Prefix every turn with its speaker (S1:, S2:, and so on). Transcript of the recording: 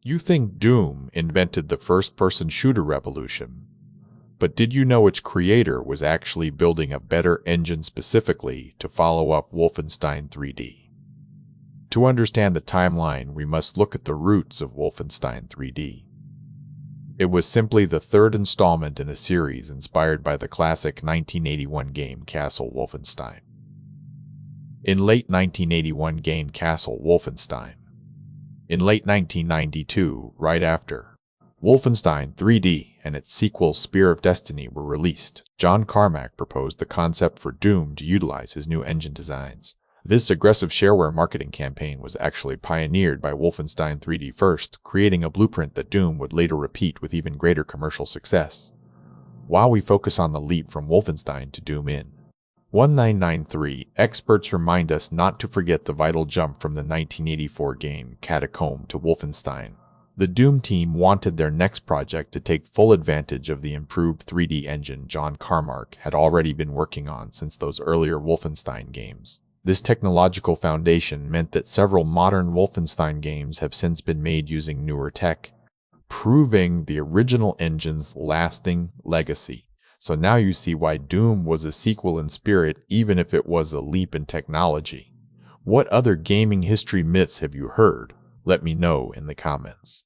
S1: You think Doom invented the first-person shooter revolution, but did you know its creator was actually building a better engine specifically to follow up Wolfenstein 3D? To understand the timeline, we must look at the roots of Wolfenstein 3D. It was simply the third installment in a series inspired by the classic 1981 game Castle Wolfenstein. In late 1981 game Castle Wolfenstein. In late 1992, right after Wolfenstein 3D and its sequel Spear of Destiny were released, John Carmack proposed the concept for Doom to utilize his new engine designs. This aggressive shareware marketing campaign was actually pioneered by Wolfenstein 3D first, creating a blueprint that Doom would later repeat with even greater commercial success. While we focus on the leap from Wolfenstein to Doom in 1993, experts remind us not to forget the vital jump from the 1984 game Catacomb to Wolfenstein. The Doom team wanted their next project to take full advantage of the improved 3D engine John Carmack had already been working on since those earlier Wolfenstein games. This technological foundation meant that several modern Wolfenstein games have since been made using newer tech, proving the original engine's lasting legacy. So now you see why Doom was a sequel in spirit, even if it was a leap in technology. What other gaming history myths have you heard? Let me know in the comments.